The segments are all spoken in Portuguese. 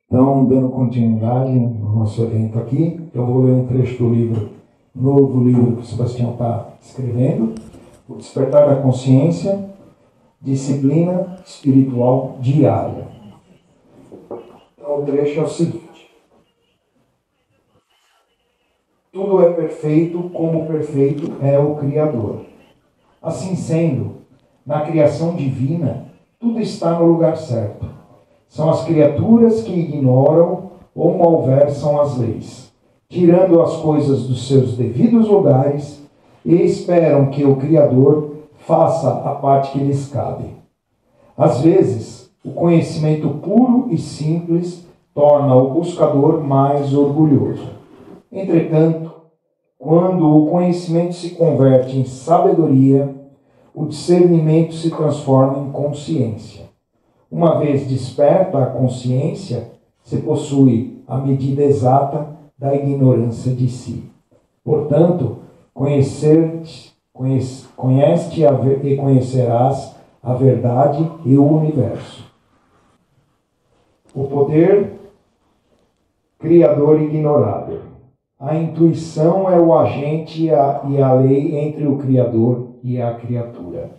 Então, dando continuidade no nosso evento aqui, eu vou ler um trecho do livro, novo livro que o Sebastião está escrevendo, O Despertar da Consciência, Disciplina Espiritual Diária. Então, o trecho é o seguinte: tudo é perfeito como perfeito é o Criador. Assim sendo, na criação divina, tudo está no lugar certo. São as criaturas que ignoram ou malversam as leis, tirando as coisas dos seus devidos lugares e esperam que o Criador faça a parte que lhes cabe. Às vezes, o conhecimento puro e simples torna o buscador mais orgulhoso. Entretanto, quando o conhecimento se converte em sabedoria, o discernimento se transforma em consciência. Uma vez desperta a consciência, se possui a medida exata da ignorância de si. Portanto, conhece-te e conhecerás a verdade e o universo. O poder criador ignorado. A intuição é o agente e a lei entre o Criador e a criatura.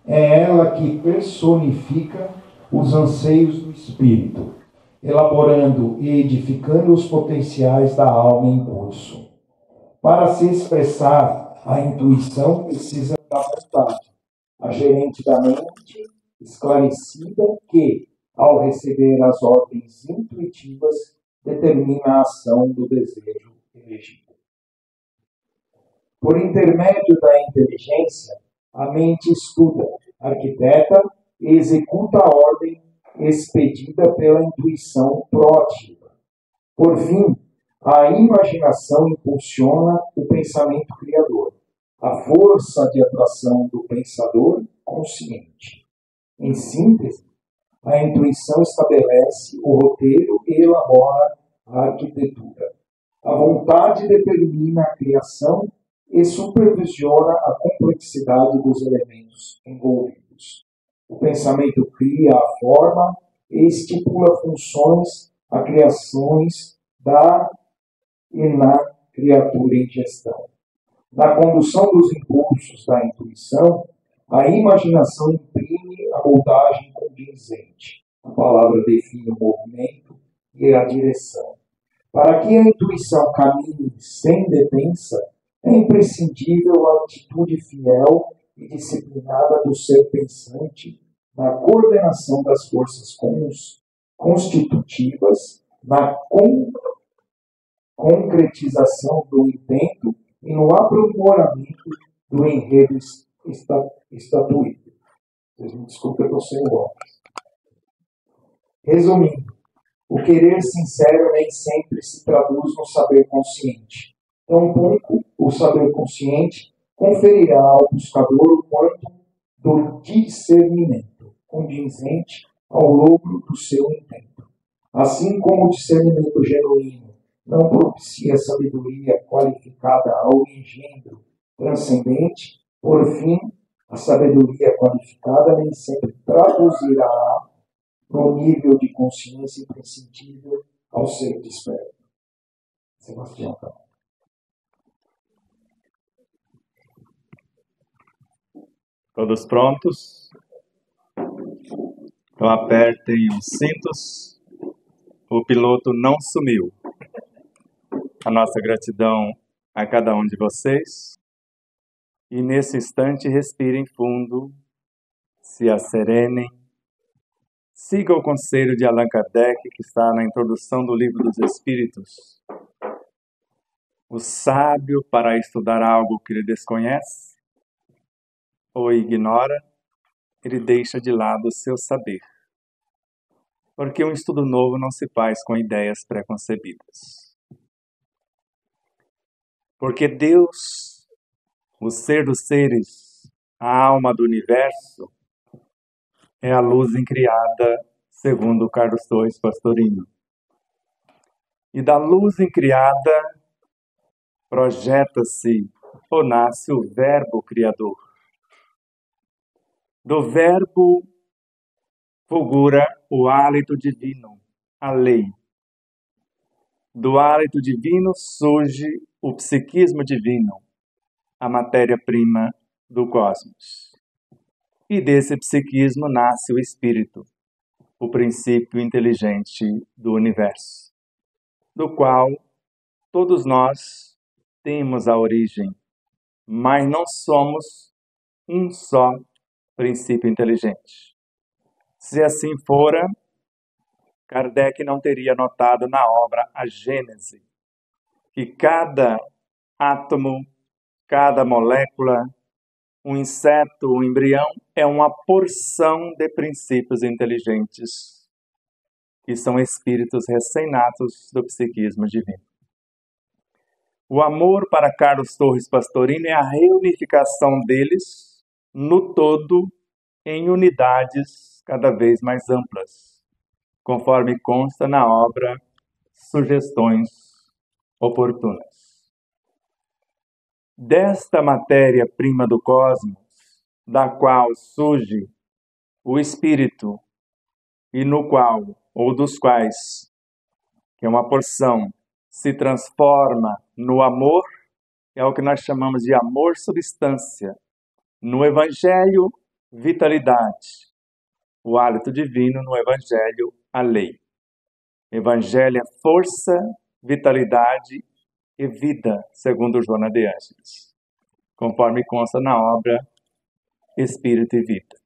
É ela que personifica os anseios do espírito, elaborando e edificando os potenciais da alma em curso. Para se expressar, a intuição precisa da vontade, a gerente da mente esclarecida que, ao receber as ordens intuitivas, determina a ação do desejo elegido. Por intermédio da inteligência, a mente estuda, arquiteta e executa a ordem expedida pela intuição proativa. Por fim, a imaginação impulsiona o pensamento criador, a força de atração do pensador consciente. Em síntese, a intuição estabelece o roteiro e elabora a arquitetura. A vontade determina a criação e supervisiona a complexidade dos elementos envolvidos. O pensamento cria a forma e estipula funções a criações da e na criatura em gestão. Na condução dos impulsos da intuição, a imaginação imprime a moldagem condizente. A palavra define o movimento e a direção. Para que a intuição caminhe sem detença, é imprescindível a atitude fiel e disciplinada do ser pensante na coordenação das forças constitutivas, na concretização do intento e no aprimoramento do enredo estatuído. Vocês me desculpem, eu estou sem óculos. Resumindo, o querer sincero nem sempre se traduz no saber consciente. Tampouco o saber consciente conferirá ao buscador o quanto do discernimento condizente ao logro do seu intento. Assim como o discernimento genuíno não propicia sabedoria qualificada ao engendro transcendente, por fim, a sabedoria qualificada nem sempre traduzirá no nível de consciência imprescindível ao ser desperto. Sebastião, tá? Todos prontos? Então apertem os cintos. O piloto não sumiu. A nossa gratidão a cada um de vocês. E nesse instante respirem fundo, se asserenem. Siga o conselho de Allan Kardec, que está na introdução do Livro dos Espíritos. O sábio, para estudar algo que ele desconhece ou ignora, ele deixa de lado o seu saber. Porque um estudo novo não se faz com ideias pré-concebidas. Porque Deus, o ser dos seres, a alma do universo, é a luz incriada, segundo Carlos II Pastorino. E da luz incriada projeta-se ou nasce o Verbo Criador. Do verbo fulgura o hálito divino, a lei. Do hálito divino surge o psiquismo divino, a matéria-prima do cosmos. E desse psiquismo nasce o espírito, o princípio inteligente do universo, do qual todos nós temos a origem, mas não somos um só princípio inteligente. Se assim fora, Kardec não teria notado na obra A Gênese que cada átomo, cada molécula, um inseto, um embrião, é uma porção de princípios inteligentes, que são espíritos recém-natos do psiquismo divino. O amor para Carlos Torres Pastorini é a reunificação deles no todo em unidades cada vez mais amplas, conforme consta na obra Sugestões Oportunas. Desta matéria-prima do cosmos, da qual surge o espírito e no qual, ou dos quais, que é uma porção, se transforma no amor, é o que nós chamamos de amor-substância. No Evangelho, vitalidade. O hálito divino, no Evangelho, a lei. Evangelho é força, vitalidade e vida, segundo Joana de Ângeles, conforme consta na obra Espírito e Vida.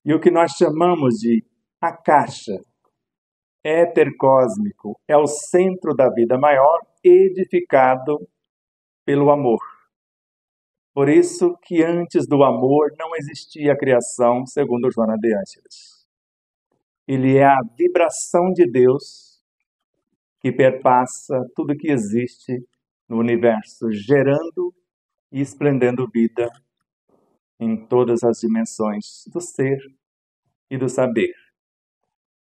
E o que nós chamamos de a caixa, éter cósmico, é o centro da vida maior, edificado pelo amor. Por isso que antes do amor não existia a criação, segundo Joana de Ângeles. Ele é a vibração de Deus que perpassa tudo que existe no universo, gerando e esplendendo vida em todas as dimensões do ser e do saber.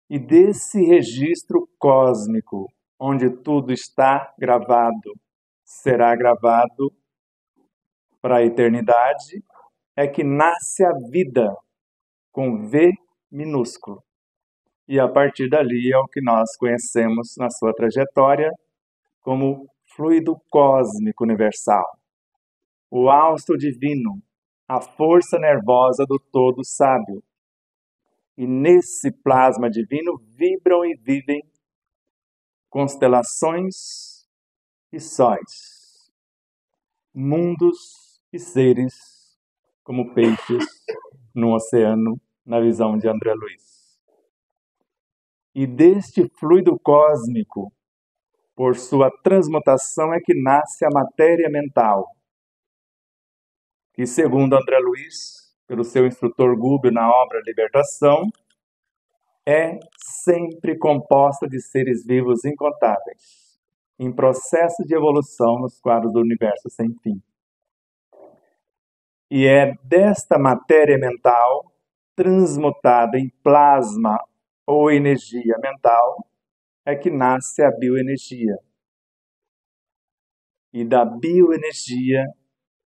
E desse registro cósmico, onde tudo está gravado, será gravado para a eternidade, é que nasce a vida, com V minúsculo. E a partir dali é o que nós conhecemos na sua trajetória como fluido cósmico universal, o hausto divino, a força nervosa do todo sábio. E nesse plasma divino vibram e vivem constelações e sóis, mundos e seres como peixes no oceano, na visão de André Luiz. E deste fluido cósmico, por sua transmutação, é que nasce a matéria mental, que, segundo André Luiz, pelo seu instrutor Gubbio na obra Libertação, é sempre composta de seres vivos incontáveis, em processo de evolução nos quadros do universo sem fim. E é desta matéria mental, transmutada em plasma ou energia mental, é que nasce a bioenergia. E da bioenergia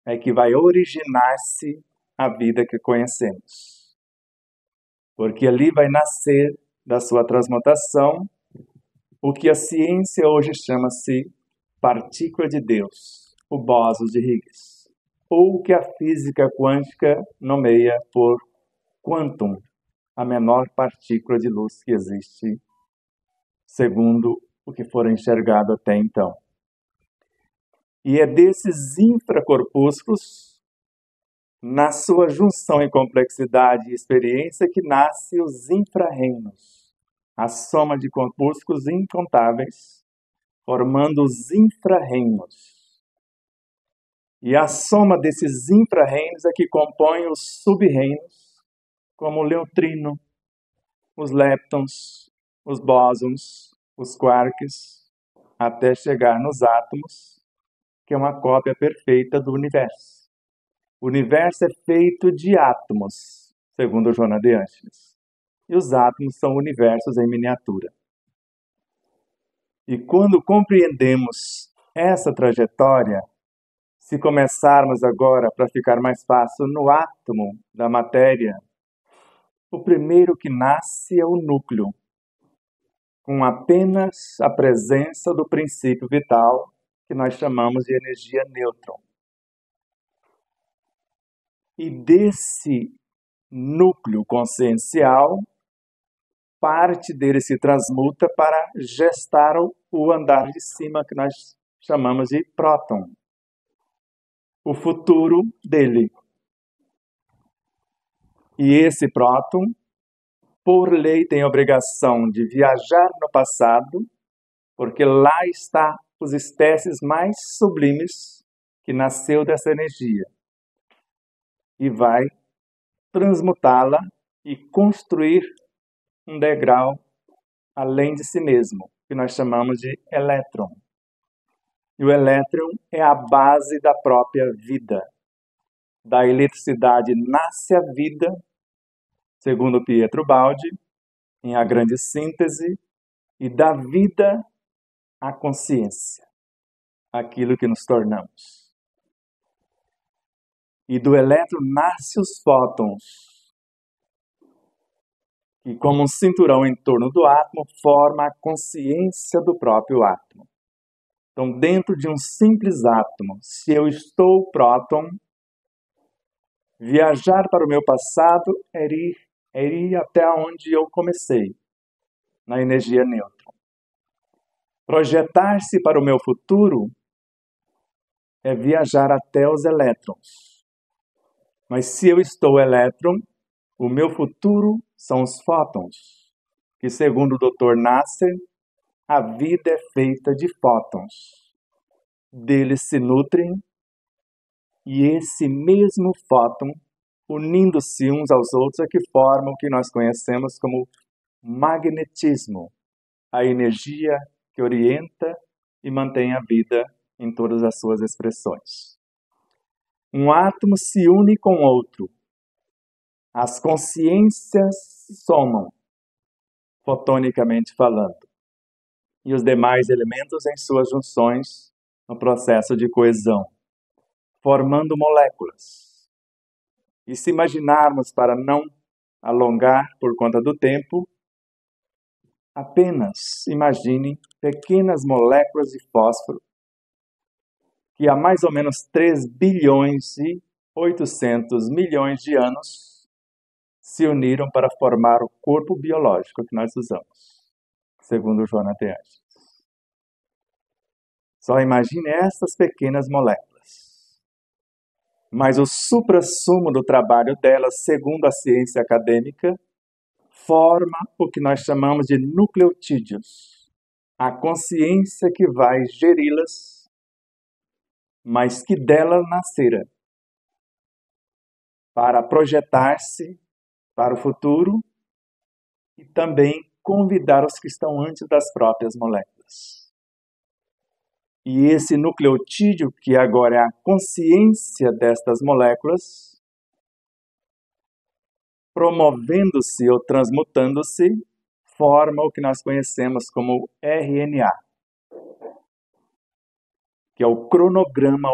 é que vai originar-se a vida que conhecemos. Porque ali vai nascer, da sua transmutação, o que a ciência hoje chama-se partícula de Deus, o bóson de Higgs, ou o que a física quântica nomeia por quantum, a menor partícula de luz que existe, segundo o que for enxergado até então. E é desses infracorpúsculos, na sua junção em complexidade e experiência, que nascem os infrarreinos, a soma de corpúsculos incontáveis, formando os infrarreinos. E a soma desses infrarreinos é que compõe os subreinos, como o neutrino, os leptons, os bósons, os quarks, até chegar nos átomos, que é uma cópia perfeita do universo. O universo é feito de átomos, segundo Joana de Ângeles. E os átomos são universos em miniatura. E quando compreendemos essa trajetória, Se começarmos agora, para ficar mais fácil, no átomo da matéria, o primeiro que nasce é o núcleo, com apenas a presença do princípio vital, que nós chamamos de energia nêutron. E desse núcleo consciencial, parte dele se transmuta para gestar o andar de cima, que nós chamamos de próton, o futuro dele. E esse próton, por lei, tem a obrigação de viajar no passado, porque lá está os espécies mais sublimes que nasceu dessa energia. E vai transmutá-la e construir um degrau além de si mesmo, que nós chamamos de elétron. E o elétron é a base da própria vida. Da eletricidade nasce a vida, segundo Pietro Baldi, em A Grande Síntese, e da vida a consciência, aquilo que nos tornamos. E do elétron nascem os fótons, que como um cinturão em torno do átomo, forma a consciência do próprio átomo. Então, dentro de um simples átomo, se eu estou próton, viajar para o meu passado é ir até onde eu comecei, na energia nêutron. Projetar-se para o meu futuro é viajar até os elétrons. Mas se eu estou elétron, o meu futuro são os fótons, que segundo o Dr. Nasser, a vida é feita de fótons. Deles se nutrem e esse mesmo fóton, unindo-se uns aos outros, é que formam o que nós conhecemos como magnetismo, a energia que orienta e mantém a vida em todas as suas expressões. Um átomo se une com outro. As consciências somam, fotonicamente falando, e os demais elementos em suas junções no processo de coesão, formando moléculas. E se imaginarmos, para não alongar por conta do tempo, apenas imaginem pequenas moléculas de fósforo que há mais ou menos 3 bilhões e 800 milhões de anos se uniram para formar o corpo biológico que nós usamos, segundo Jonathan Edwards. Só imagine essas pequenas moléculas. Mas o suprassumo do trabalho delas, segundo a ciência acadêmica, forma o que nós chamamos de nucleotídeos, a consciência que vai geri-las, mas que dela nascera, para projetar-se para o futuro e também convidar os que estão antes das próprias moléculas. E esse nucleotídeo, que agora é a consciência destas moléculas, promovendo-se ou transmutando-se, forma o que nós conhecemos como RNA, que é o cronograma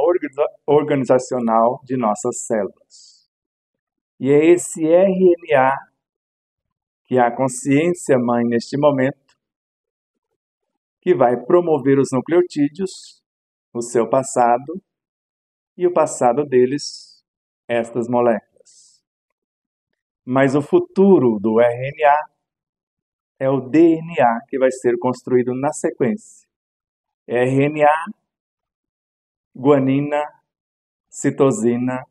organizacional de nossas células. E é esse RNA, que é a consciência mãe neste momento, que vai promover os nucleotídeos, o seu passado, e o passado deles, estas moléculas. Mas o futuro do RNA é o DNA, que vai ser construído na sequência. RNA, guanina, citosina,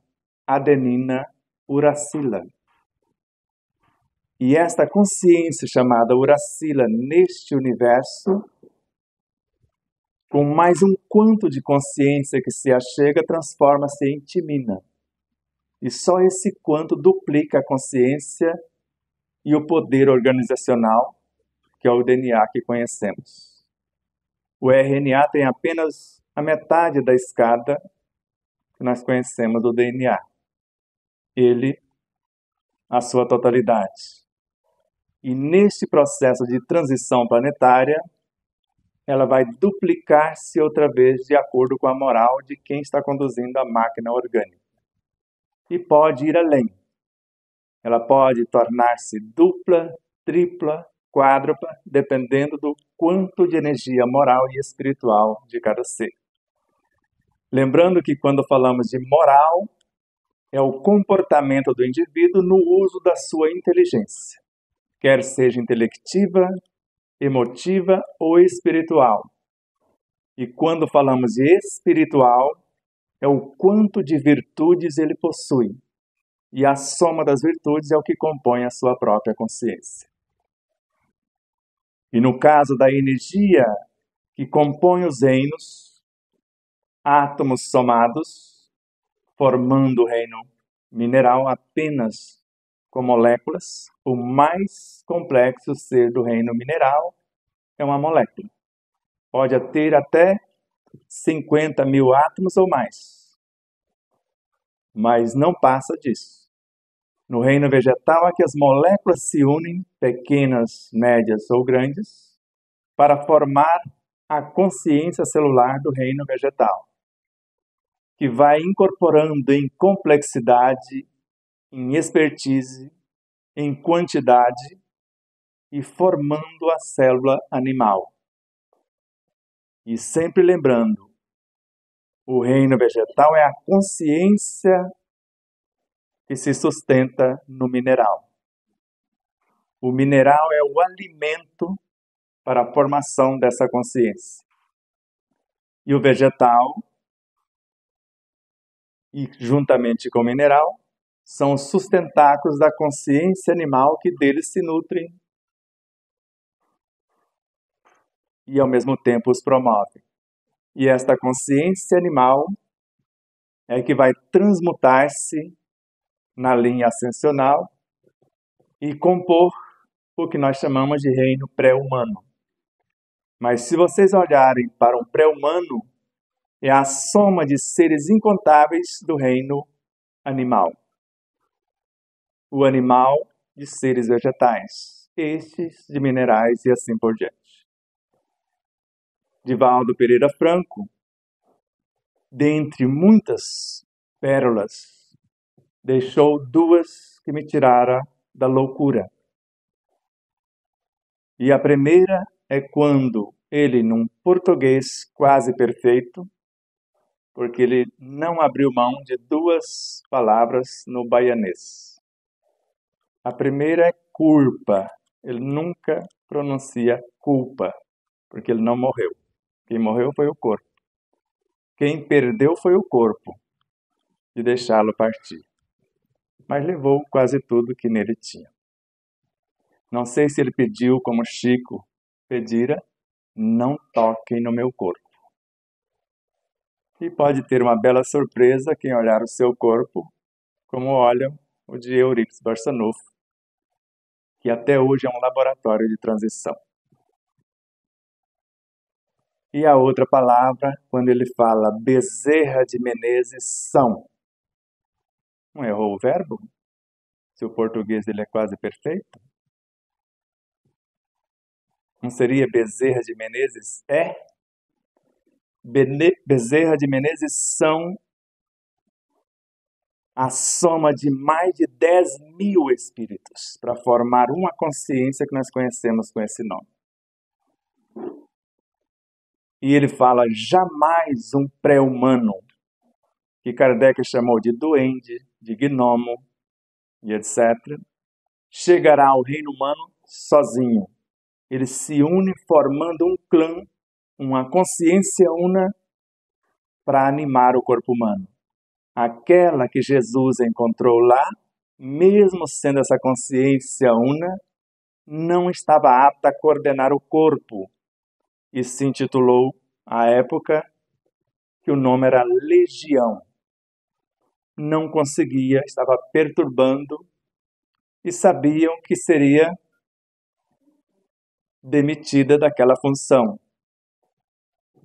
adenina, uracila. E esta consciência chamada uracila neste universo, com mais um quanto de consciência que se achega, transforma-se em timina. E só esse quanto duplica a consciência e o poder organizacional, que é o DNA que conhecemos. O RNA tem apenas a metade da escada que nós conhecemos do DNA. Ele, a sua totalidade. E neste processo de transição planetária, ela vai duplicar-se outra vez de acordo com a moral de quem está conduzindo a máquina orgânica. E pode ir além. Ela pode tornar-se dupla, tripla, quádrupla, dependendo do quanto de energia moral e espiritual de cada ser. Lembrando que quando falamos de moral, é o comportamento do indivíduo no uso da sua inteligência, quer seja intelectiva, emotiva ou espiritual. E quando falamos de espiritual, é o quanto de virtudes ele possui. E a soma das virtudes é o que compõe a sua própria consciência. E no caso da energia que compõe os reinos, átomos somados, formando o reino mineral apenas com moléculas, o mais complexo ser do reino mineral é uma molécula. Pode ter até 50 mil átomos ou mais, mas não passa disso. No reino vegetal é que as moléculas se unem, pequenas, médias ou grandes, para formar a consciência celular do reino vegetal, que vai incorporando em complexidade, em expertise, em quantidade e formando a célula animal. E sempre lembrando, o reino vegetal é a consciência que se sustenta no mineral. O mineral é o alimento para a formação dessa consciência. E o vegetal, e juntamente com o mineral, são os sustentáculos da consciência animal que deles se nutrem e ao mesmo tempo os promovem. E esta consciência animal é que vai transmutar-se na linha ascensional e compor o que nós chamamos de reino pré-humano. Mas se vocês olharem para um pré-humano, é a soma de seres incontáveis do reino animal. O animal de seres vegetais, estes de minerais e assim por diante. Divaldo Pereira Franco, dentre muitas pérolas, deixou duas que me tiraram da loucura. E a primeira é quando ele, num português quase perfeito, porque ele não abriu mão de duas palavras no baianês. A primeira é culpa. Ele nunca pronuncia culpa, porque ele não morreu. Quem morreu foi o corpo. Quem perdeu foi o corpo, de deixá-lo partir. Mas levou quase tudo que nele tinha. Não sei se ele pediu, como Chico pedira, não toquem no meu corpo. E pode ter uma bela surpresa quem olhar o seu corpo, como olham o de Eurípides Barçanufo, que até hoje é um laboratório de transição. E a outra palavra, quando ele fala Bezerra de Menezes são. Não errou o verbo? Se o português dele é quase perfeito? Não seria Bezerra de Menezes é? Bezerra de Menezes são a soma de mais de 10 mil espíritos para formar uma consciência que nós conhecemos com esse nome. E ele fala jamais um pré-humano, que Kardec chamou de duende, de gnomo e etc., chegará ao reino humano sozinho. Ele se une formando um clã, uma consciência una para animar o corpo humano. Aquela que Jesus encontrou lá, mesmo sendo essa consciência una, não estava apta a coordenar o corpo e se intitulou, à época, que o nome era Legião. Não conseguia, estava perturbando e sabiam que seria demitida daquela função.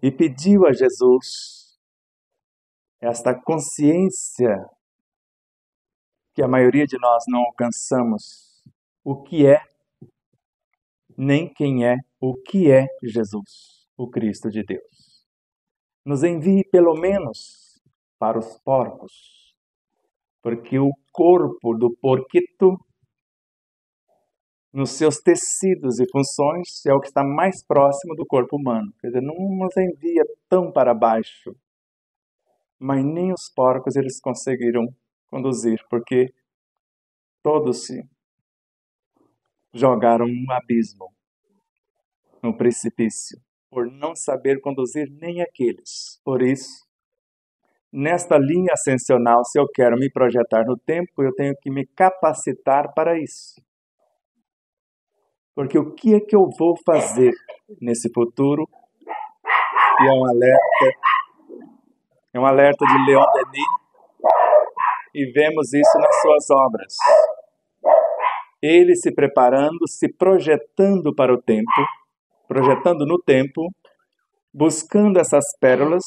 E pediu a Jesus esta consciência que a maioria de nós não alcançamos. O que é, nem quem é, o que é Jesus. o Cristo de Deus. Nos envie pelo menos para os porcos, porque o corpo do porquito, nos seus tecidos e funções, é o que está mais próximo do corpo humano. Quer dizer, não nos envia tão para baixo, mas nem os porcos eles conseguiram conduzir, porque todos se jogaram no abismo, no precipício, por não saber conduzir nem aqueles. Por isso, nesta linha ascensional, se eu quero me projetar no tempo, eu tenho que me capacitar para isso. Porque o que é que eu vou fazer nesse futuro? E é um alerta de Leon Denis, e vemos isso nas suas obras. Ele se preparando, se projetando para o tempo, projetando no tempo, buscando essas pérolas,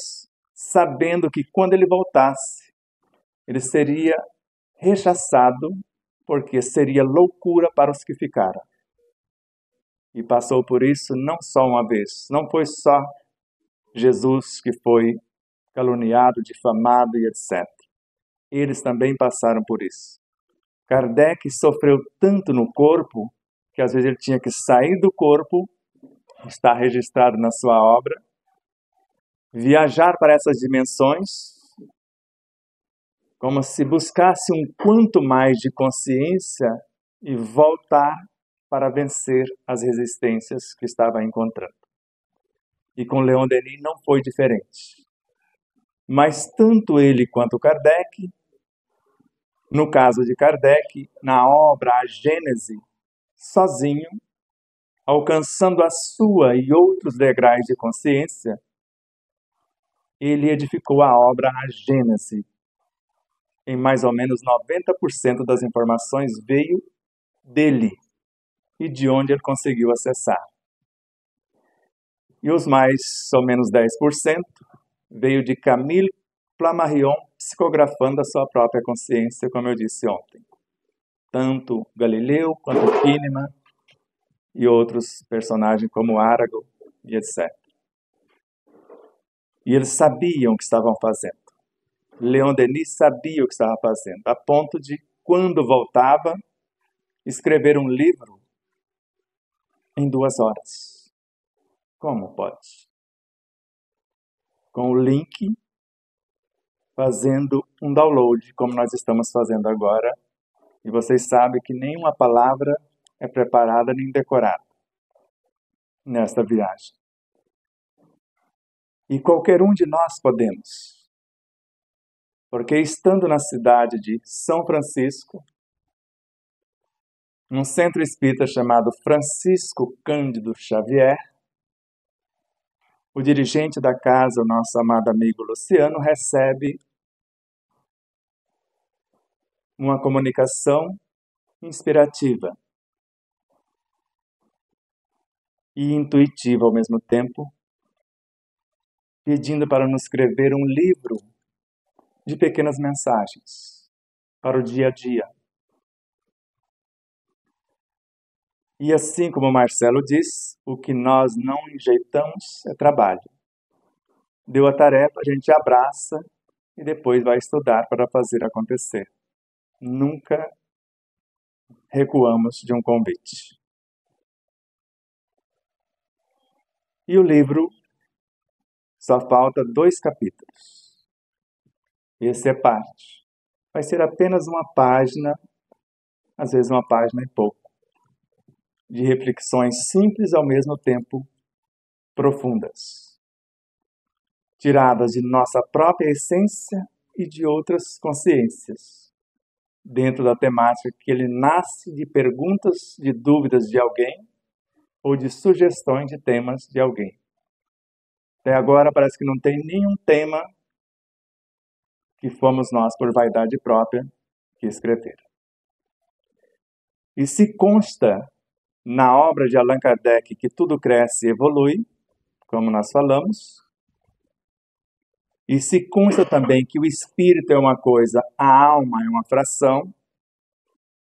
sabendo que quando ele voltasse, ele seria rechaçado, porque seria loucura para os que ficaram. E passou por isso não só uma vez. Não foi só Jesus que foi caluniado, difamado e etc. Eles também passaram por isso. Kardec sofreu tanto no corpo, que às vezes ele tinha que sair do corpo, está registrado na sua obra, viajar para essas dimensões, como se buscasse um quanto mais de consciência e voltar para vencer as resistências que estava encontrando. E com Leon Denis não foi diferente. Mas tanto ele quanto Kardec, no caso de Kardec, na obra A Gênese, sozinho, alcançando a sua e outros degraus de consciência, ele edificou a obra A Gênese. Em mais ou menos 90% das informações veio dele e de onde ele conseguiu acessar. E os mais ou menos 10% veio de Camille Flammarion, psicografando a sua própria consciência, como eu disse ontem. Tanto Galileu quanto Kahneman e outros personagens como Arago e etc. E eles sabiam o que estavam fazendo. Leon Denis sabia o que estava fazendo, a ponto de, quando voltava, escrever um livro em 2 horas. Como pode? Com o link, fazendo um download, como nós estamos fazendo agora. E vocês sabem que nenhuma palavra é preparada nem decorada nesta viagem. E qualquer um de nós podemos. Porque estando na cidade de São Francisco, num centro espírita chamado Francisco Cândido Xavier, o dirigente da casa, o nosso amado amigo Luciano, recebe uma comunicação inspirativa e intuitiva ao mesmo tempo, pedindo para nos escrever um livro de pequenas mensagens para o dia a dia. E assim como Marcelo diz, o que nós não enjeitamos é trabalho. Deu a tarefa, a gente abraça e depois vai estudar para fazer acontecer. Nunca recuamos de um convite. E o livro só falta 2 capítulos. Esse é parte. Vai ser apenas uma página, às vezes uma página e pouco, de reflexões simples ao mesmo tempo profundas, tiradas de nossa própria essência e de outras consciências, dentro da temática que ele nasce de perguntas, de dúvidas de alguém ou de sugestões de temas de alguém. Até agora parece que não tem nenhum tema que fomos nós, por vaidade própria, que escreveram. E se consta na obra de Allan Kardec que tudo cresce e evolui, como nós falamos, e se consta também que o espírito é uma coisa, a alma é uma fração,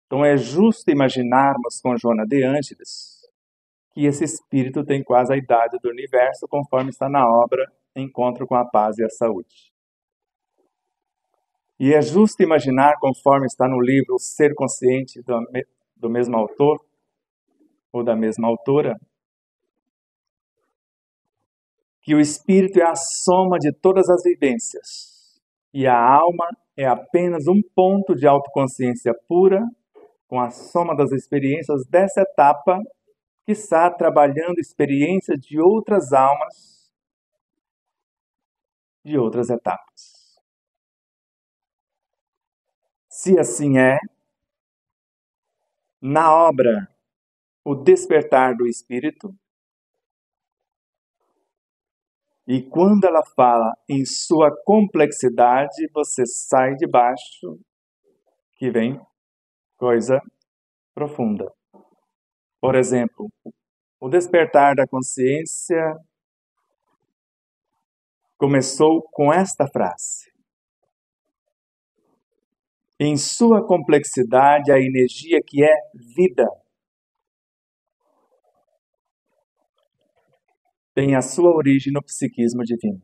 então é justo imaginarmos com Joana de Ângeles que esse espírito tem quase a idade do universo, conforme está na obra Encontro com a Paz e a Saúde. E é justo imaginar, conforme está no livro O Ser Consciente, do mesmo autor, ou da mesma autora, que o espírito é a soma de todas as vivências, e a alma é apenas um ponto de autoconsciência pura, com a soma das experiências dessa etapa, que está trabalhando experiências de outras almas, de outras etapas. Se assim é, na obra O Despertar do Espírito, e quando ela fala em sua complexidade, você sai de baixo, que vem coisa profunda. Por exemplo, o despertar da consciência começou com esta frase: em sua complexidade, a energia que é vida tem a sua origem no psiquismo divino.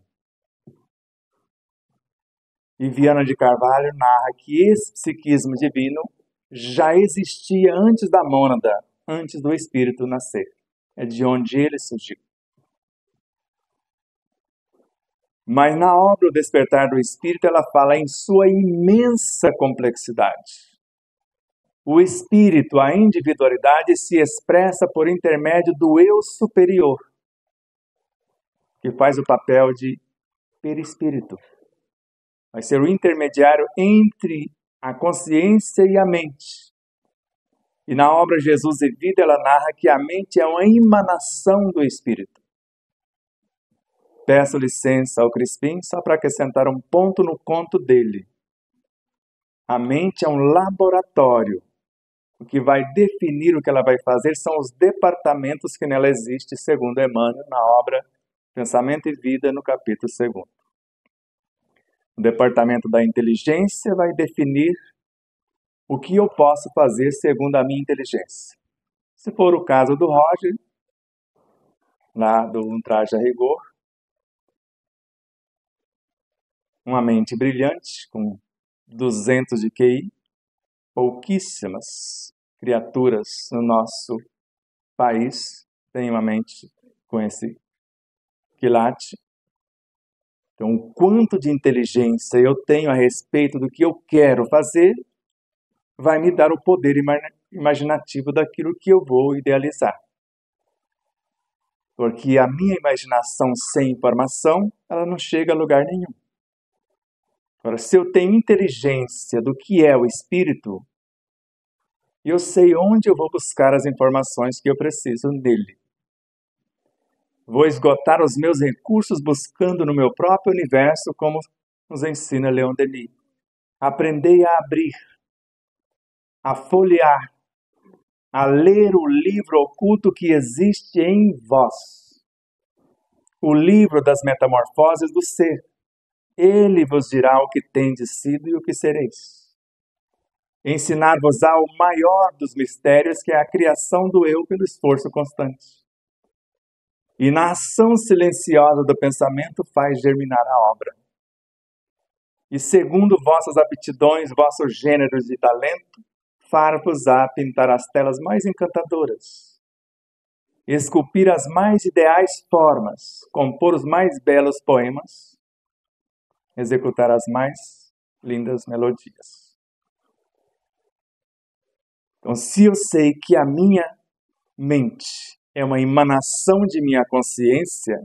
E Viana de Carvalho narra que esse psiquismo divino já existia antes da mônada, antes do espírito nascer. É de onde ele surgiu. Mas na obra O Despertar do Espírito, ela fala em sua imensa complexidade. O espírito, a individualidade, se expressa por intermédio do eu superior, que faz o papel de perispírito. Vai ser o intermediário entre a consciência e a mente. E na obra Jesus e Vida, ela narra que a mente é uma emanação do espírito. Peço licença ao Crispim só para acrescentar um ponto no conto dele. A mente é um laboratório. O que vai definir o que ela vai fazer são os departamentos que nela existem, segundo Emmanuel, na obra Pensamento e Vida, no capítulo 2. O departamento da inteligência vai definir o que eu posso fazer segundo a minha inteligência. Se for o caso do Roger, lá do Um Traje a Rigor, uma mente brilhante, com 200 de QI, pouquíssimas criaturas no nosso país têm uma mente com esse quilate. Então, o quanto de inteligência eu tenho a respeito do que eu quero fazer, vai me dar o poder imaginativo daquilo que eu vou idealizar. Porque a minha imaginação sem informação, ela não chega a lugar nenhum. Agora, se eu tenho inteligência do que é o espírito, eu sei onde eu vou buscar as informações que eu preciso nele. Vou esgotar os meus recursos buscando no meu próprio universo, como nos ensina Leon Denis. Aprendei a abrir, a folhear, a ler o livro oculto que existe em vós. O livro das metamorfoses do ser. Ele vos dirá o que tendes sido e o que sereis. Ensinar-vos-á o maior dos mistérios, que é a criação do eu pelo esforço constante. E na ação silenciosa do pensamento faz germinar a obra. E segundo vossas aptidões, vossos gêneros de talento, far-vos-á pintar as telas mais encantadoras, esculpir as mais ideais formas, compor os mais belos poemas, executar as mais lindas melodias. Então, se eu sei que a minha mente é uma emanação de minha consciência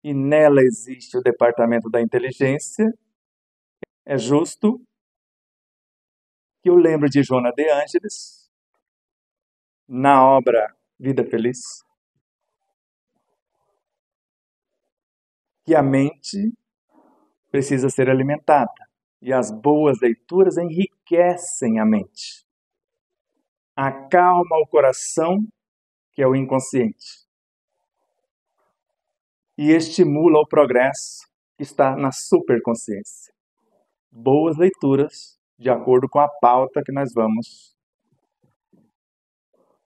e nela existe o departamento da inteligência, é justo que eu lembre de Joana de Ângeles, na obra Vida Feliz, que a mente precisa ser alimentada e as boas leituras enriquecem a mente. Acalma o coração, que é o inconsciente, e estimula o progresso que está na superconsciência. Boas leituras, de acordo com a pauta que nós vamos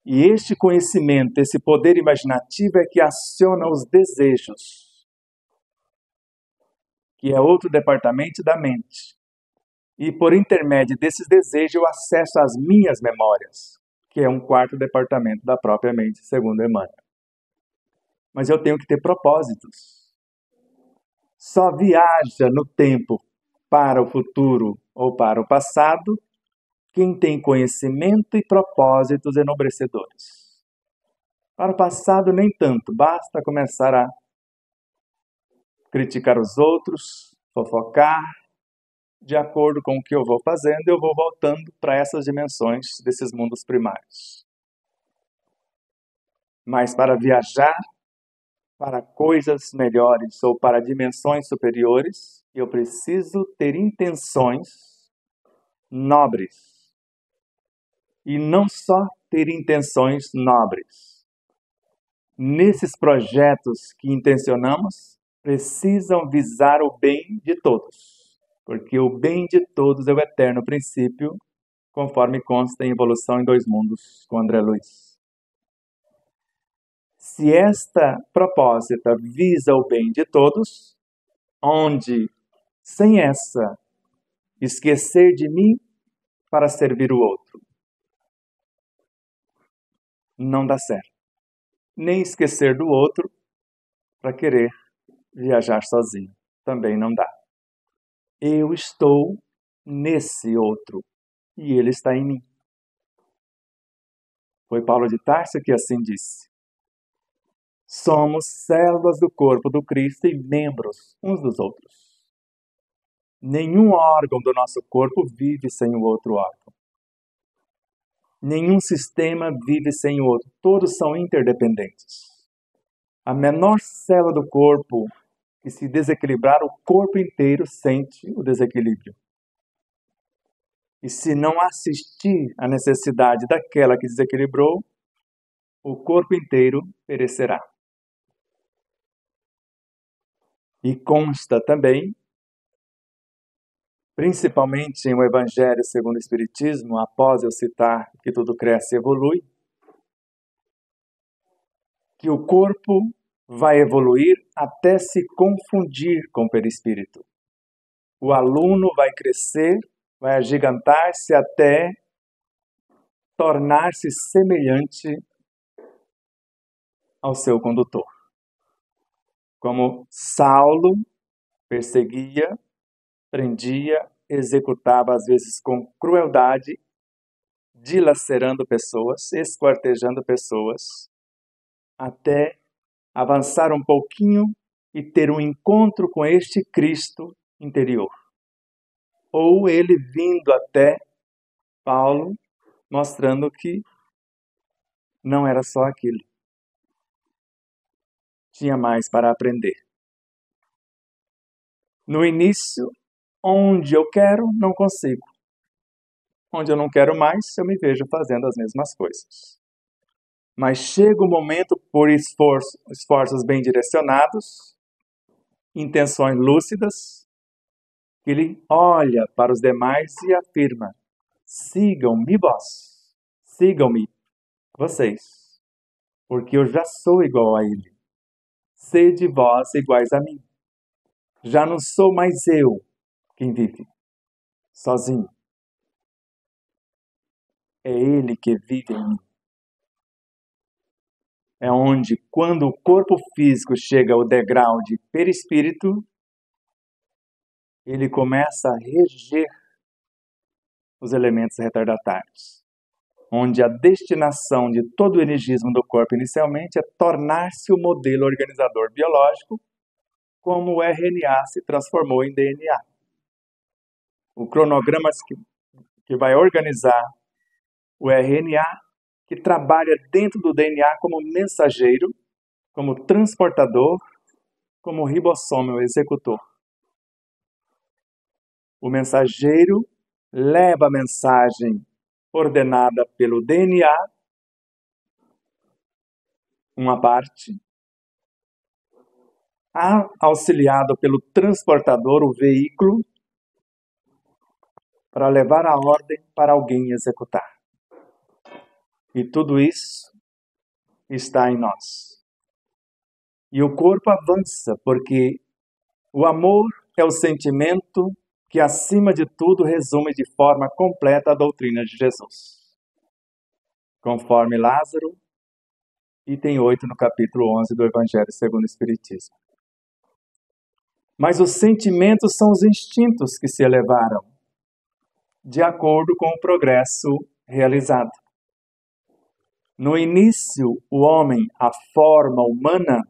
E este conhecimento, esse poder imaginativo é que aciona os desejos, que é outro departamento da mente. E por intermédio desses desejos eu acesso às minhas memórias, que é um quarto departamento da própria mente, segundo Emmanuel. Mas eu tenho que ter propósitos. Só viaja no tempo para o futuro ou para o passado quem tem conhecimento e propósitos enobrecedores. Para o passado, nem tanto. Basta começar a criticar os outros, fofocar. De acordo com o que eu vou fazendo, eu vou voltando para essas dimensões desses mundos primários. Mas para viajar para coisas melhores ou para dimensões superiores, eu preciso ter intenções nobres. E não só ter intenções nobres. Nesses projetos que intencionamos, precisam visar o bem de todos, porque o bem de todos é o eterno princípio, conforme consta em Evolução em Dois Mundos, com André Luiz. Se esta proposta visa o bem de todos, onde, sem essa, esquecer de mim para servir o outro, não dá certo. Nem esquecer do outro para querer viajar sozinho. Também não dá. Eu estou nesse outro e ele está em mim. Foi Paulo de Tarso que assim disse. Somos células do corpo do Cristo e membros uns dos outros. Nenhum órgão do nosso corpo vive sem o outro órgão. Nenhum sistema vive sem o outro. Todos são interdependentes. A menor célula do corpo que se desequilibrar, o corpo inteiro sente o desequilíbrio. E se não assistir à necessidade daquela que desequilibrou, o corpo inteiro perecerá. E consta também, principalmente em O Evangelho segundo o Espiritismo, após eu citar que tudo cresce e evolui, que o corpo vai evoluir até se confundir com o perispírito. O aluno vai crescer, vai agigantar-se até tornar-se semelhante ao seu condutor. Como Saulo perseguia, prendia, executava às vezes com crueldade, dilacerando pessoas, esquartejando pessoas, até avançar um pouquinho e ter um encontro com este Cristo interior. Ou ele vindo até Paulo, mostrando que não era só aquilo. Tinha mais para aprender. No início, onde eu quero, não consigo. Onde eu não quero mais, eu me vejo fazendo as mesmas coisas. Mas chega o momento, por esforços bem direcionados, intenções lúcidas, que ele olha para os demais e afirma: sigam-me vós, sigam-me vocês, porque eu já sou igual a ele. Sede vós iguais a mim. Já não sou mais eu quem vive sozinho. É ele que vive em mim. É onde, quando o corpo físico chega ao degrau de perispírito, ele começa a reger os elementos retardatários. Onde a destinação de todo o energismo do corpo inicialmente é tornar-se o modelo organizador biológico, como o RNA se transformou em DNA. O cronograma que vai organizar o RNA, que trabalha dentro do DNA como mensageiro, como transportador, como ribossomo executor. O mensageiro leva a mensagem ordenada pelo DNA, uma parte, auxiliado pelo transportador, o veículo, para levar a ordem para alguém executar. E tudo isso está em nós. E o corpo avança, porque o amor é o sentimento que, acima de tudo, resume de forma completa a doutrina de Jesus. Conforme Lázaro, item 8 no capítulo 11 do Evangelho segundo o Espiritismo. Mas os sentimentos são os instintos que se elevaram, de acordo com o progresso realizado. No início, o homem, a forma humana,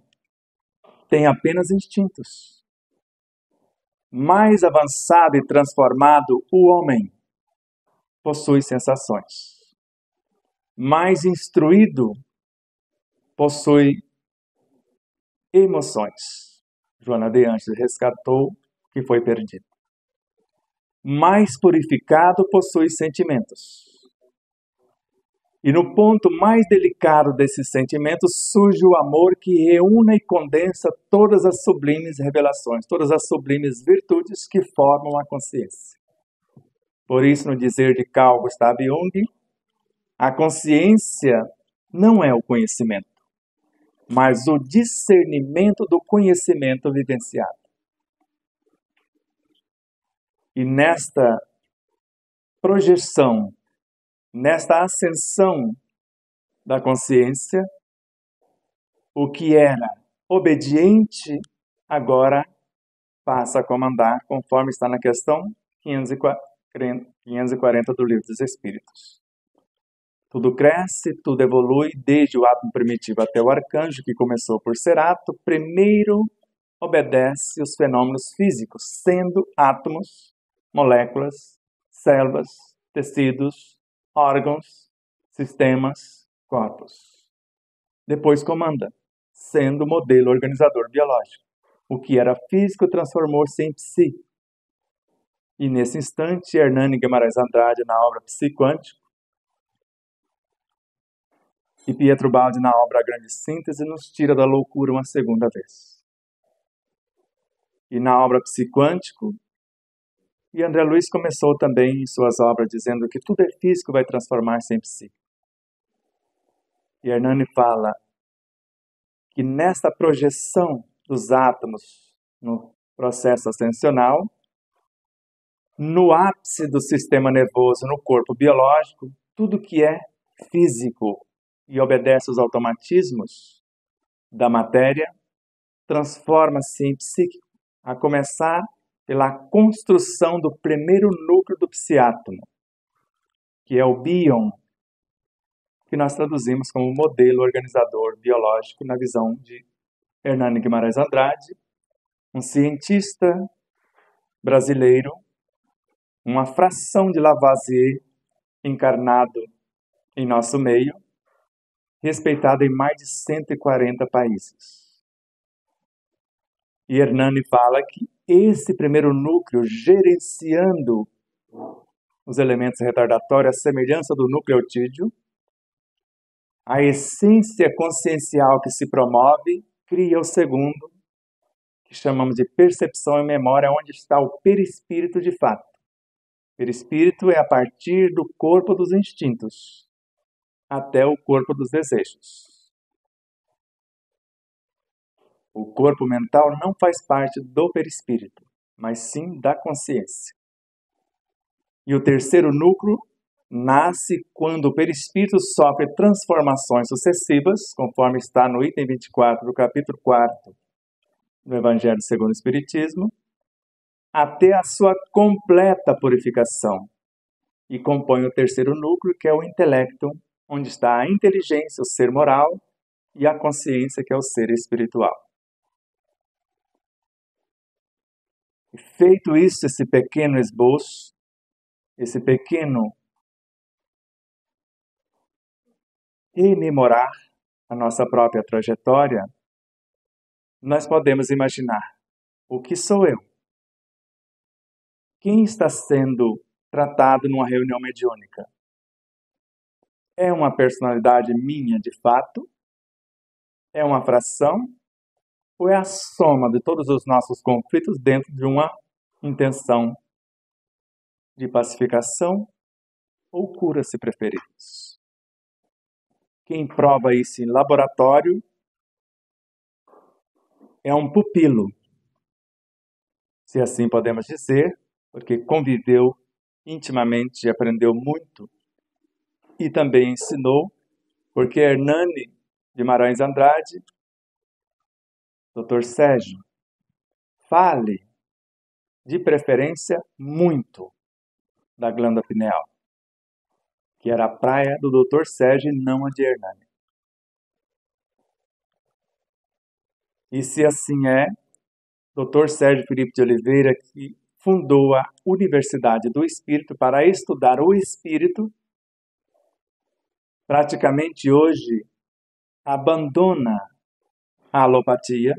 tem apenas instintos. Mais avançado e transformado, o homem possui sensações. Mais instruído, possui emoções. Joana de Anjos resgatou o que foi perdido. Mais purificado, possui sentimentos. E no ponto mais delicado desses sentimentos surge o amor que reúne e condensa todas as sublimes revelações, todas as sublimes virtudes que formam a consciência. Por isso, no dizer de Carl Gustav Jung, a consciência não é o conhecimento, mas o discernimento do conhecimento vivenciado. E nesta projeção, nesta ascensão da consciência, o que era obediente agora passa a comandar, conforme está na questão 540 do Livro dos Espíritos. Tudo cresce, tudo evolui, desde o átomo primitivo até o arcanjo, que começou por ser átomo, primeiro obedece os fenômenos físicos, sendo átomos, moléculas, células, tecidos, órgãos, sistemas, corpos. Depois comanda, sendo modelo organizador biológico. O que era físico transformou-se em psi. E nesse instante, Hernani Guimarães Andrade, na obra Psiquântico, e Pietro Baldi, na obra A Grande Síntese, nos tira da loucura uma segunda vez. E na obra Psiquântico, e André Luiz começou também em suas obras dizendo que tudo é físico, vai transformar-se em psíquico. E Hernani fala que nesta projeção dos átomos no processo ascensional, no ápice do sistema nervoso, no corpo biológico, tudo que é físico e obedece aos automatismos da matéria, transforma-se em psíquico, a começar pela construção do primeiro núcleo do psiátomo, que é o bion, que nós traduzimos como modelo organizador biológico na visão de Hernani Guimarães Andrade, um cientista brasileiro, uma fração de Lavoisier encarnado em nosso meio, respeitado em mais de 140 países. E Hernani fala que esse primeiro núcleo, gerenciando os elementos retardatórios, a semelhança do nucleotídeo, a essência consciencial que se promove, cria o segundo, que chamamos de percepção e memória, onde está o perispírito de fato. Perispírito é a partir do corpo dos instintos até o corpo dos desejos. O corpo mental não faz parte do perispírito, mas sim da consciência. E o terceiro núcleo nasce quando o perispírito sofre transformações sucessivas, conforme está no item 24 do capítulo 4 do Evangelho segundo o Espiritismo, até a sua completa purificação. E compõe o terceiro núcleo, que é o intelecto, onde está a inteligência, o ser moral, e a consciência, que é o ser espiritual. E feito isso, esse pequeno esboço, esse pequeno rememorar a nossa própria trajetória, nós podemos imaginar: o que sou eu? Quem está sendo tratado numa reunião mediúnica? É uma personalidade minha de fato? É uma fração? Ou é a soma de todos os nossos conflitos dentro de uma intenção de pacificação ou cura, se preferirmos? Quem prova isso em laboratório é um pupilo, se assim podemos dizer, porque conviveu intimamente e aprendeu muito e também ensinou, porque Hernani Guimarães Andrade, Dr. Sérgio, fale, de preferência, muito da glândula pineal, que era a praia do Dr. Sérgio e não a de Hernani. E se assim é, Dr. Sérgio Felipe de Oliveira, que fundou a Universidade do Espírito para estudar o espírito, praticamente hoje abandona a alopatia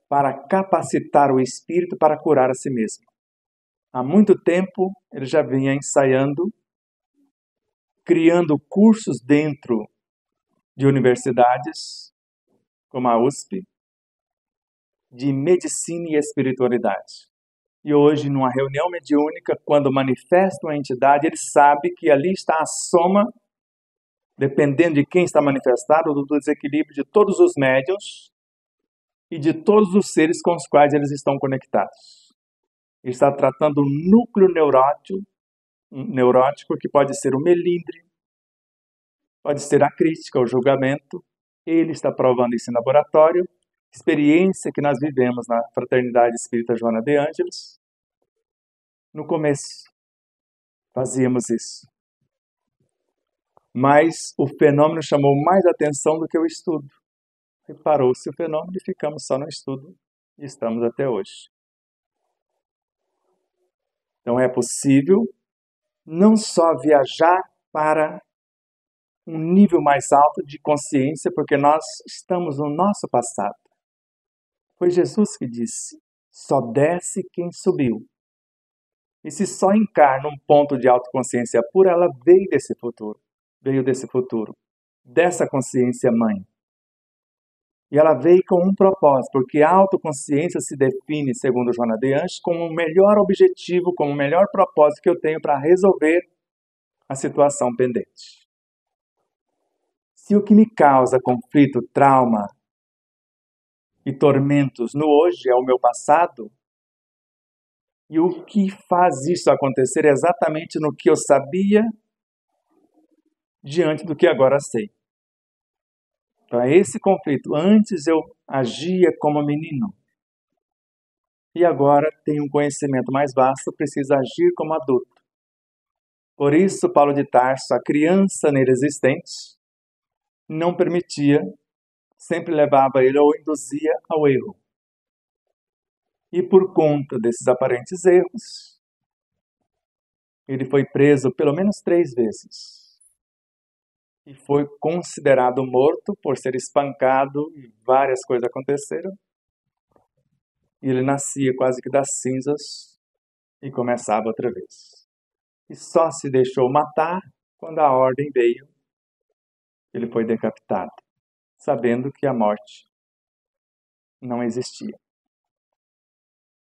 para capacitar o espírito para curar a si mesmo. Há muito tempo ele já vinha ensaiando, criando cursos dentro de universidades, como a USP, de medicina e espiritualidade. E hoje, numa reunião mediúnica, quando manifesta uma entidade, ele sabe que ali está a soma, dependendo de quem está manifestado, do desequilíbrio de todos os médiuns e de todos os seres com os quais eles estão conectados. Ele está tratando o núcleo neurótico, que pode ser o melindre, pode ser a crítica, o julgamento. Ele está provando isso em laboratório, experiência que nós vivemos na Fraternidade Espírita Joana de Ângeles. No começo, fazíamos isso. Mas o fenômeno chamou mais atenção do que o estudo. Reparou-se o fenômeno e ficamos só no estudo e estamos até hoje. Então é possível não só viajar para um nível mais alto de consciência, porque nós estamos no nosso passado. Foi Jesus que disse, só desce quem subiu. E se só encarna um ponto de autoconsciência pura, ela veio desse futuro, dessa consciência mãe. E ela veio com um propósito, porque a autoconsciência se define, segundo Joana de Anjos, como o melhor objetivo, como o melhor propósito que eu tenho para resolver a situação pendente. Se o que me causa conflito, trauma e tormentos no hoje é o meu passado, e o que faz isso acontecer é exatamente no que eu sabia diante do que agora sei. Então é esse conflito. Antes eu agia como menino. E agora tenho um conhecimento mais vasto, preciso agir como adulto. Por isso, Paulo de Tarso, a criança nele existente, não permitia, sempre levava ele ou induzia ao erro. E por conta desses aparentes erros, ele foi preso pelo menos 3 vezes. E foi considerado morto por ser espancado e várias coisas aconteceram. E ele nascia quase que das cinzas e começava outra vez. E só se deixou matar quando a ordem veio. Ele foi decapitado, sabendo que a morte não existia.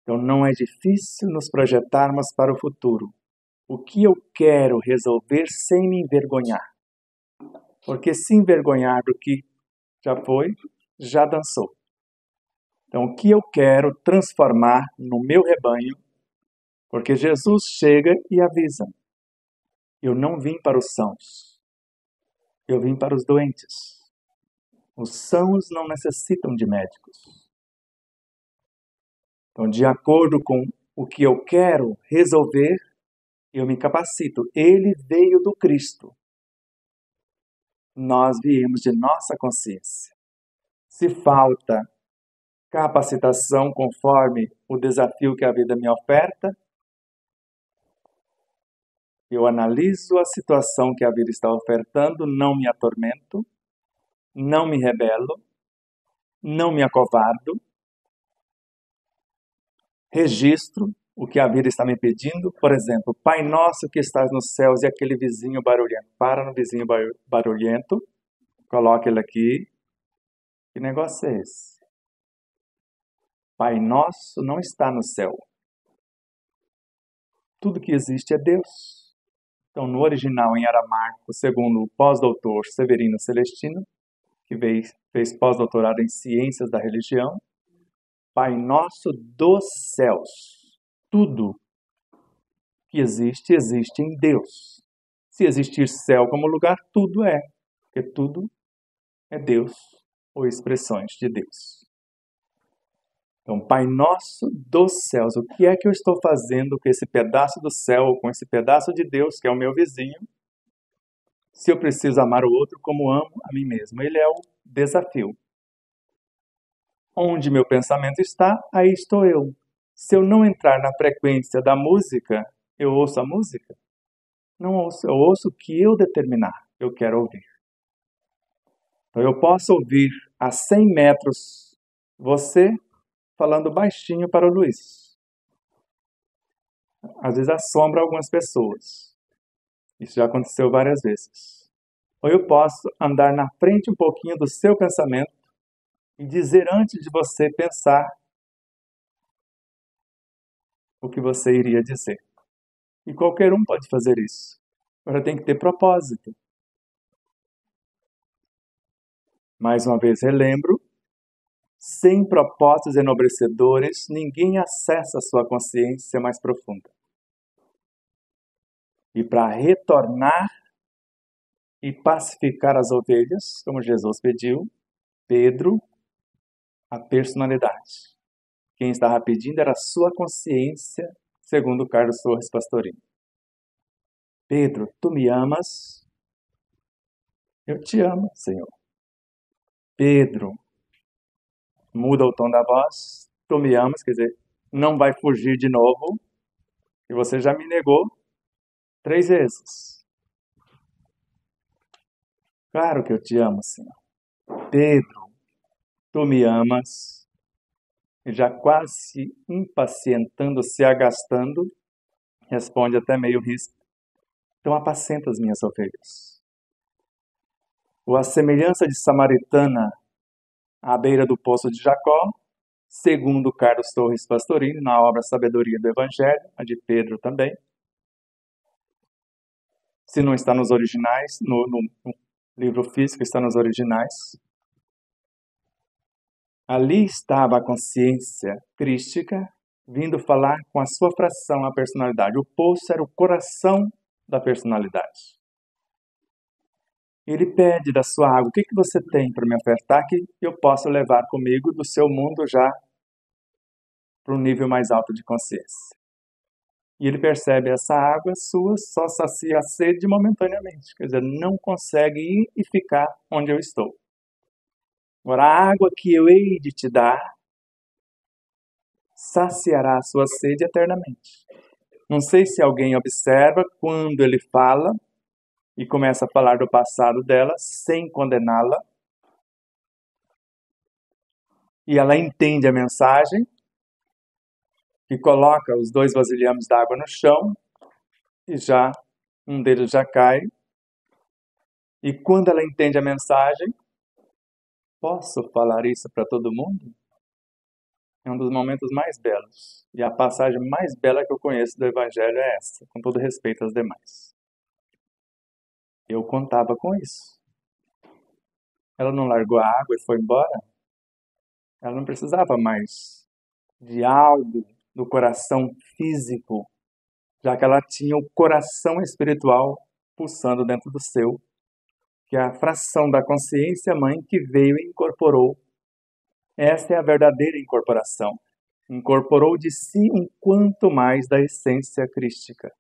Então não é difícil nos projetarmos para o futuro. O que eu quero resolver sem me envergonhar? Porque se envergonhar do que já foi, já dançou. Então o que eu quero transformar no meu rebanho? Porque Jesus chega e avisa. Eu não vim para os sãos. Eu vim para os doentes. Os sãos não necessitam de médicos. Então, de acordo com o que eu quero resolver, eu me capacito. Ele veio do Cristo. Nós viemos de nossa consciência. Se falta capacitação conforme o desafio que a vida me oferta, eu analiso a situação que a vida está ofertando, não me atormento, não me rebelo, não me acovardo, registro o que a vida está me pedindo. Por exemplo, Pai Nosso que estás nos céus, e aquele vizinho barulhento. Para no vizinho barulhento, coloca ele aqui. Que negócio é esse? Pai Nosso não está no céu. Tudo que existe é Deus. Então, no original em aramaico, segundo o pós-doutor Severino Celestino, que fez pós-doutorado em Ciências da Religião, Pai Nosso dos céus. Tudo que existe, existe em Deus. Se existir céu como lugar, tudo é, porque tudo é Deus ou expressões de Deus. Então, Pai Nosso dos céus, o que é que eu estou fazendo com esse pedaço do céu, com esse pedaço de Deus, que é o meu vizinho, se eu preciso amar o outro como amo a mim mesmo? Ele é o desafio. Onde meu pensamento está, aí estou eu. Se eu não entrar na frequência da música, eu ouço a música? Não ouço, eu ouço o que eu determinar, eu quero ouvir. Então eu posso ouvir a 100 metros você falando baixinho para o Luiz. Às vezes assombra algumas pessoas. Isso já aconteceu várias vezes. Ou eu posso andar na frente um pouquinho do seu pensamento e dizer antes de você pensar o que você iria dizer. E qualquer um pode fazer isso. Agora tem que ter propósito. Mais uma vez relembro, sem propósitos enobrecedores, ninguém acessa a sua consciência mais profunda. E para retornar e pacificar as ovelhas, como Jesus pediu, Pedro, a personalidade. Quem estava pedindo era a sua consciência, segundo Carlos Torres Pastorini. Pedro, tu me amas? Eu te amo, Senhor. Pedro, muda o tom da voz. Tu me amas, quer dizer, não vai fugir de novo, e você já me negou 3 vezes. Claro que eu te amo, Senhor. Pedro, tu me amas? E já quase se impacientando, se agastando, responde até meio ríspido. Então apacenta as minhas ovelhas. Ou a semelhança de Samaritana à beira do poço de Jacó, segundo Carlos Torres Pastorini, na obra Sabedoria do Evangelho, a de Pedro também. Se não está nos originais, no livro físico está nos originais. Ali estava a consciência crística vindo falar com a sua fração, a personalidade. O poço era o coração da personalidade. Ele pede da sua água, o que você tem para me ofertar que eu possa levar comigo do seu mundo já para um nível mais alto de consciência. E ele percebe essa água sua só sacia a sede momentaneamente. Quer dizer, não consegue ir e ficar onde eu estou. Agora, a água que eu hei de te dar saciará a sua sede eternamente. Não sei se alguém observa quando ele fala e começa a falar do passado dela sem condená-la. E ela entende a mensagem, que coloca os 2 vasilhames d'água no chão e já um deles já cai. E quando ela entende a mensagem, posso falar isso para todo mundo? É um dos momentos mais belos. E a passagem mais bela que eu conheço do Evangelho é essa, com todo respeito às demais. Eu contava com isso. Ela não largou a água e foi embora. Ela não precisava mais de algo do coração físico, já que ela tinha o coração espiritual pulsando dentro do seu, que é a fração da consciência mãe que veio e incorporou. Essa é a verdadeira incorporação. Incorporou de si um quanto mais da essência crística.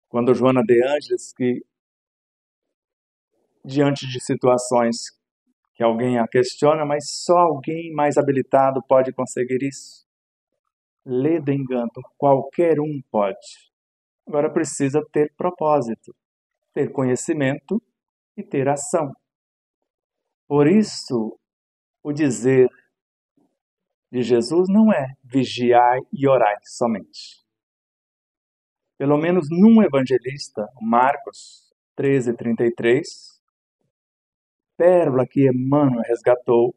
Quando Joana de Ângeles, que diante de situações que alguém a questiona, mas só alguém mais habilitado pode conseguir isso. Lê do encanto, qualquer um pode. Agora precisa ter propósito, ter conhecimento e ter ação. Por isso, o dizer de Jesus não é vigiai e orai somente. Pelo menos num evangelista, Marcos 13:33, pérola que Emmanuel resgatou,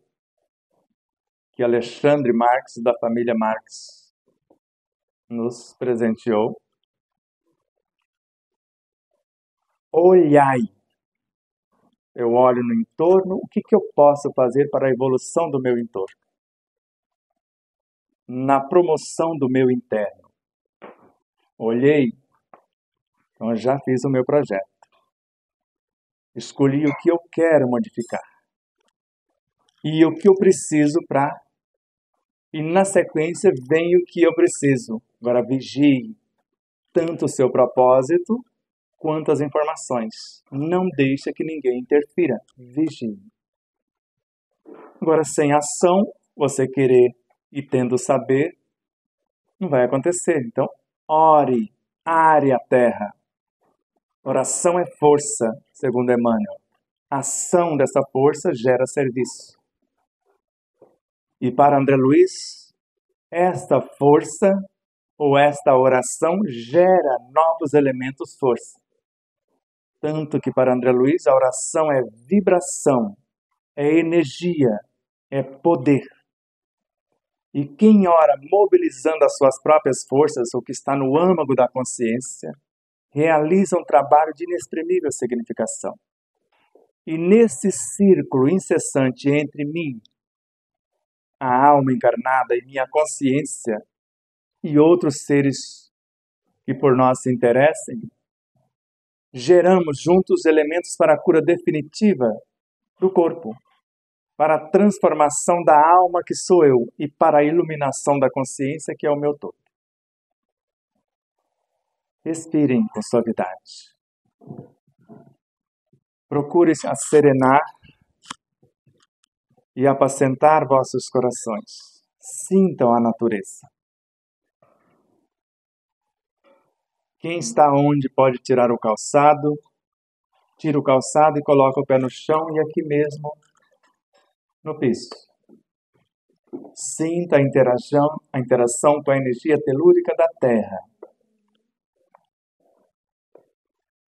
que Alexandre Marx, da família Marx, nos presenteou. Olhai. Eu olho no entorno, o que eu posso fazer para a evolução do meu entorno? Na promoção do meu interno. Olhei, então eu já fiz o meu projeto. Escolhi o que eu quero modificar. E o que eu preciso para... E na sequência vem o que eu preciso. Agora vigie tanto o seu propósito quanto as informações. Não deixe que ninguém interfira. Vigie. Agora, sem ação, você querer e tendo saber, não vai acontecer. Então, ore, are a terra. Oração é força, segundo Emmanuel. A ação dessa força gera serviço. E para André Luiz, esta força ou esta oração gera novos elementos força. Tanto que para André Luiz a oração é vibração, é energia, é poder. E quem ora mobilizando as suas próprias forças, ou que está no âmago da consciência, realiza um trabalho de inexprimível significação. E nesse círculo incessante entre mim, a alma encarnada e minha consciência, e outros seres que por nós se interessem, geramos juntos elementos para a cura definitiva do corpo, para a transformação da alma que sou eu e para a iluminação da consciência que é o meu todo. Respirem com suavidade. Procure se serenar e apacentar vossos corações. Sintam a natureza. Quem está onde pode tirar o calçado, tira o calçado e coloca o pé no chão e aqui mesmo no piso. Sinta a interação com a energia telúrica da Terra.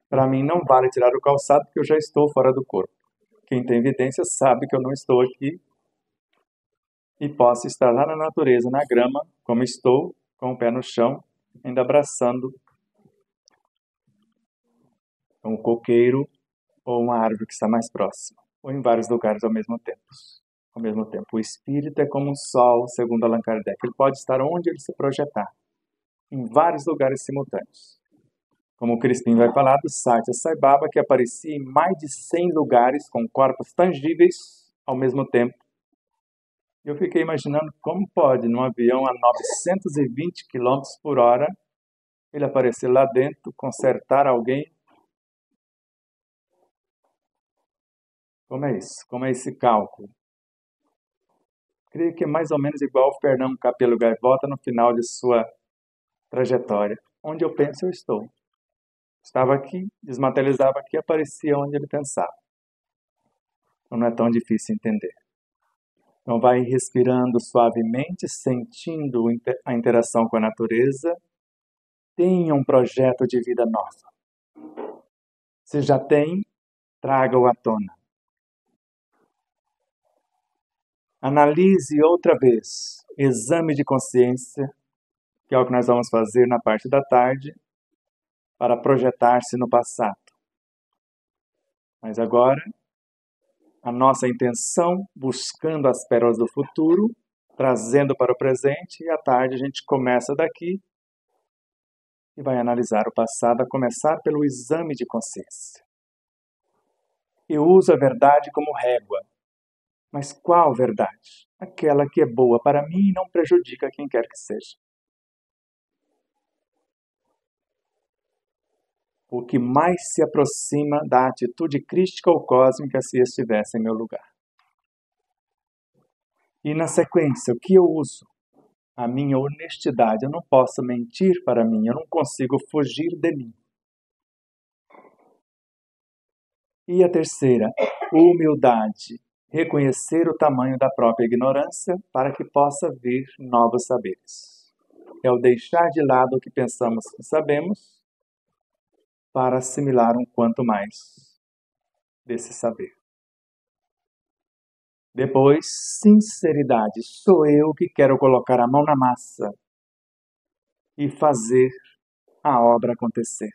Para mim não vale tirar o calçado porque eu já estou fora do corpo. Quem tem evidência sabe que eu não estou aqui e posso estar lá na natureza, na grama, como estou, com o pé no chão, ainda abraçando um coqueiro ou uma árvore que está mais próxima, ou em vários lugares ao mesmo tempo. O espírito é como um sol, segundo Allan Kardec. Ele pode estar onde ele se projetar, em vários lugares simultâneos. Como o Crispim vai falar do Satya Sai Baba, que aparecia em mais de 100 lugares com corpos tangíveis ao mesmo tempo. Eu fiquei imaginando como pode, num avião a 920 km por hora, ele aparecer lá dentro, consertar alguém. Como é isso? Como é esse cálculo? Creio que é mais ou menos igual o Fernando Capelo Gaivota no final de sua trajetória. Onde eu penso, eu estou. Estava aqui, desmaterializava aqui, aparecia onde ele pensava. Então não é tão difícil entender. Então vai respirando suavemente, sentindo a interação com a natureza. Tenha um projeto de vida nova. Se já tem, traga-o à tona. Analise outra vez, exame de consciência, que é o que nós vamos fazer na parte da tarde, para projetar-se no passado. Mas agora, a nossa intenção, buscando as pérolas do futuro, trazendo para o presente, e à tarde a gente começa daqui e vai analisar o passado, a começar pelo exame de consciência. Eu uso a verdade como régua. Mas qual verdade? Aquela que é boa para mim e não prejudica quem quer que seja. O que mais se aproxima da atitude crística ou cósmica se estivesse em meu lugar. E na sequência, o que eu uso? A minha honestidade. Eu não posso mentir para mim, eu não consigo fugir de mim. E a terceira, humildade. Reconhecer o tamanho da própria ignorância para que possa vir novos saberes. É o deixar de lado o que pensamos que sabemos para assimilar um quanto mais desse saber. Depois, sinceridade. Sou eu que quero colocar a mão na massa e fazer a obra acontecer.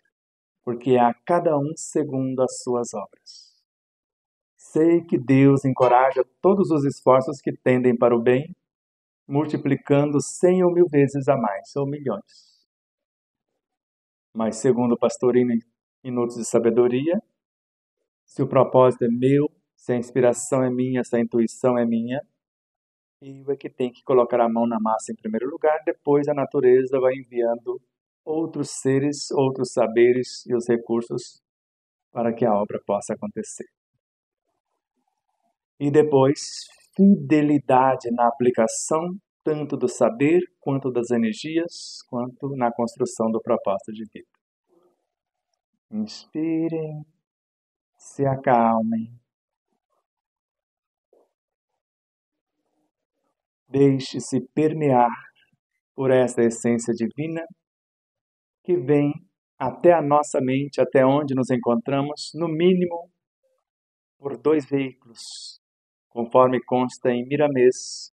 porque é a cada um segundo as suas obras. Sei que Deus encoraja todos os esforços que tendem para o bem, multiplicando 100 ou 1000 vezes a mais, ou milhões. Mas segundo o Pastorino em Minutos de Sabedoria, se o propósito é meu, se a inspiração é minha, se a intuição é minha, eu é que tenho que colocar a mão na massa em primeiro lugar, depois a natureza vai enviando outros seres, outros saberes e os recursos para que a obra possa acontecer. E depois, fidelidade na aplicação tanto do saber, quanto das energias, quanto na construção do propósito de vida. Inspirem, se acalmem. Deixe-se permear por esta essência divina que vem até a nossa mente, até onde nos encontramos, no mínimo por 2 veículos, conforme consta em Miramês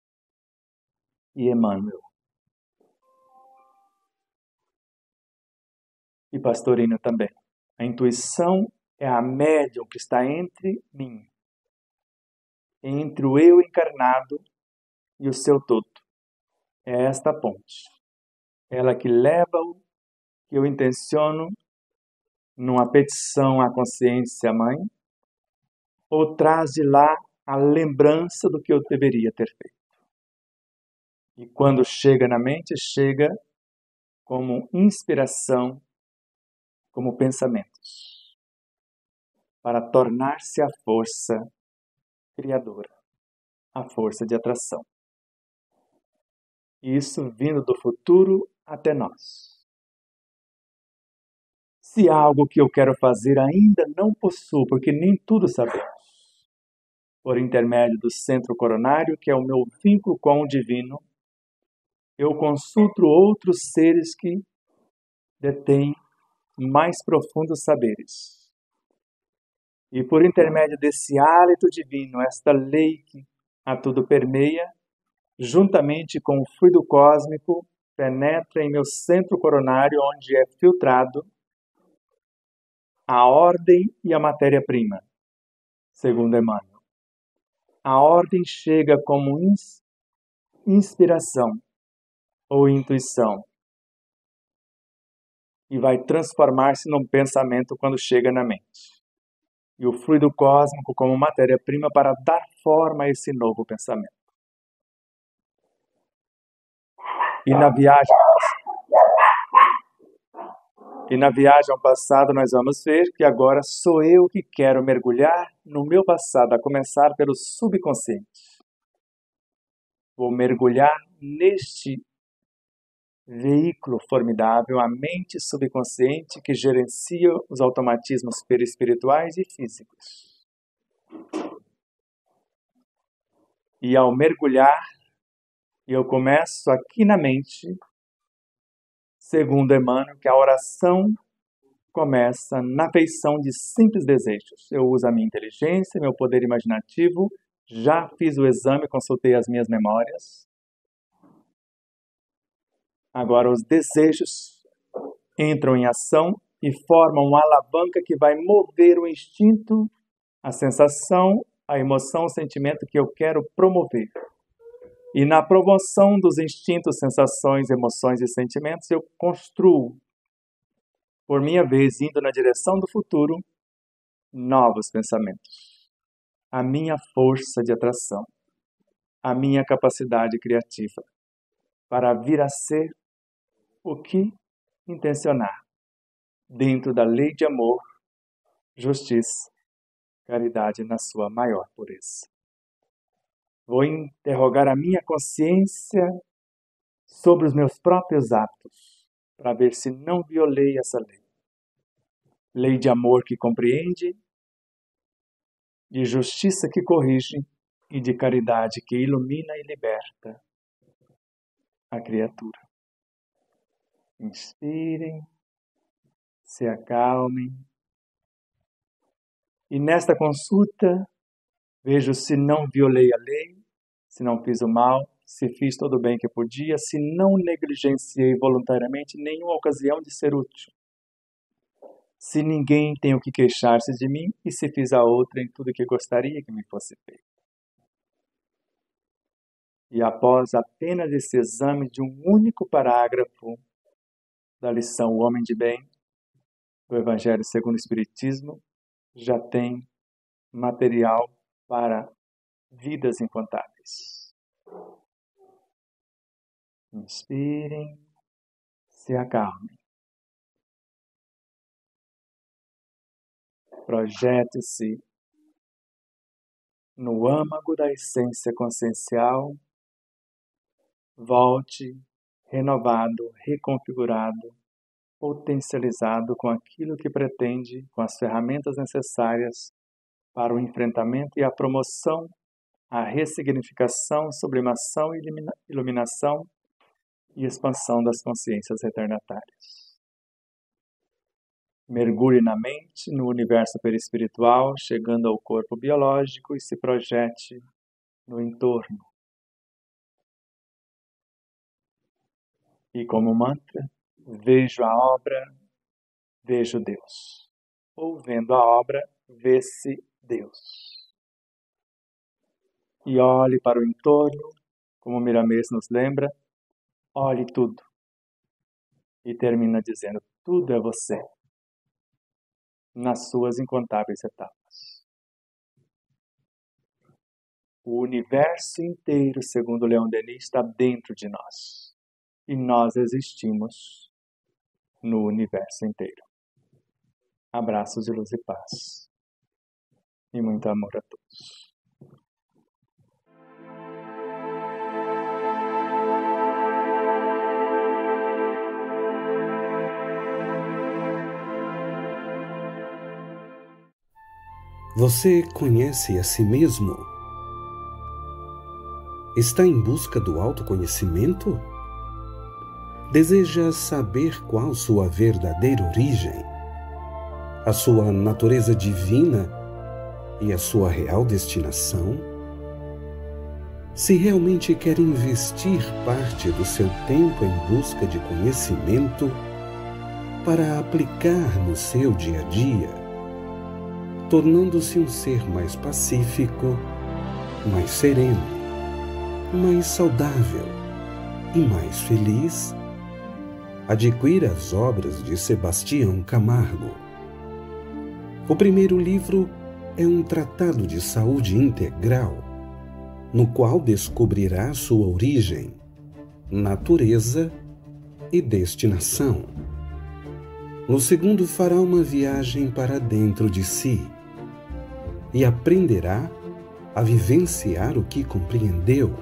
e Emmanuel. E Pastorino também. A intuição é a médium que está entre mim, entre o eu encarnado e o seu todo. É esta ponte. Ela que leva-o, que eu intenciono numa petição à consciência mãe, ou traz de lá a lembrança do que eu deveria ter feito. E quando chega na mente, chega como inspiração, como pensamentos, para tornar-se a força criadora, a força de atração. Isso vindo do futuro até nós. Se há algo que eu quero fazer ainda não possuo, porque nem tudo sabemos, por intermédio do centro coronário, que é o meu vínculo com o divino, eu consulto outros seres que detêm mais profundos saberes. E por intermédio desse hálito divino, esta lei que a tudo permeia, juntamente com o fluido cósmico, penetra em meu centro coronário, onde é filtrado a ordem e a matéria-prima, segundo Emmanuel. A ordem chega como inspiração ou intuição e vai transformar-se num pensamento quando chega na mente. E o fluido cósmico como matéria-prima para dar forma a esse novo pensamento. E na viagem ao passado nós vamos ver que agora sou eu que quero mergulhar no meu passado, a começar pelo subconsciente. Vou mergulhar neste veículo formidável, a mente subconsciente que gerencia os automatismos perispirituais e físicos. E ao mergulhar, eu começo aqui na mente, segundo Emmanuel, que a oração começa na feição de simples desejos. Eu uso a minha inteligência, meu poder imaginativo, já fiz o exame, consultei as minhas memórias. Agora os desejos entram em ação e formam uma alavanca que vai mover o instinto, a sensação, a emoção, o sentimento que eu quero promover. E na promoção dos instintos, sensações, emoções e sentimentos, eu construo, por minha vez, indo na direção do futuro, novos pensamentos. A minha força de atração, a minha capacidade criativa, para vir a ser o que intencionar, dentro da lei de amor, justiça, caridade na sua maior pureza. Vou interrogar a minha consciência sobre os meus próprios atos, para ver se não violei essa lei. Lei de amor que compreende, de justiça que corrige e de caridade que ilumina e liberta a criatura. Inspirem, se acalmem. E nesta consulta, vejo se não violei a lei, se não fiz o mal, se fiz todo o bem que podia, se não negligenciei voluntariamente nenhuma ocasião de ser útil. se ninguém tem o que queixar-se de mim e se fiz a outra em tudo que gostaria que me fosse feito. E após apenas esse exame de um único parágrafo da lição O Homem de Bem, do Evangelho segundo o Espiritismo, já tem material para vidas incontáveis. Inspirem, se acalmem. Projete-se no âmago da essência consciencial. Volte renovado, reconfigurado, potencializado com aquilo que pretende, com as ferramentas necessárias para o enfrentamento e a promoção, a ressignificação, sublimação, iluminação e expansão das consciências retardatárias. Mergulhe na mente, no universo perispiritual, chegando ao corpo biológico e se projete no entorno. E como mantra, vejo a obra, vejo Deus. Ou vendo a obra, vê-se Deus. E olhe para o entorno, como Miramês nos lembra, olhe tudo. E termina dizendo, tudo é você, nas suas incontáveis etapas. O universo inteiro, segundo Leon Denis, está dentro de nós. E nós existimos no universo inteiro. Abraços de luz e paz. E muito amor a todos. Você conhece a si mesmo? Está em busca do autoconhecimento? Deseja saber qual sua verdadeira origem, a sua natureza divina e a sua real destinação? Se realmente quer investir parte do seu tempo em busca de conhecimento para aplicar no seu dia a dia, tornando-se um ser mais pacífico, mais sereno, mais saudável e mais feliz, adquira as obras de Sebastião Camargo. O primeiro livro é um tratado de saúde integral, no qual descobrirá sua origem, natureza e destinação. No segundo, fará uma viagem para dentro de si e aprenderá a vivenciar o que compreendeu,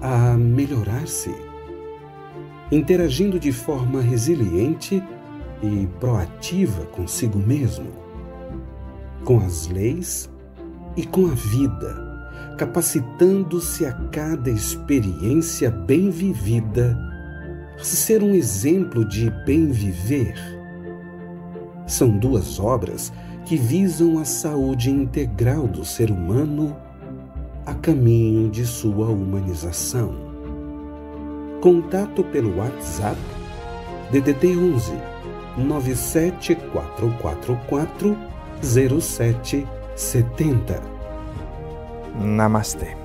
a melhorar-se, interagindo de forma resiliente e proativa consigo mesmo, com as leis e com a vida, capacitando-se a cada experiência bem vivida a ser um exemplo de bem viver. São duas obras que visam a saúde integral do ser humano a caminho de sua humanização. Contato pelo WhatsApp DDD 11 97444 0770. Namastê.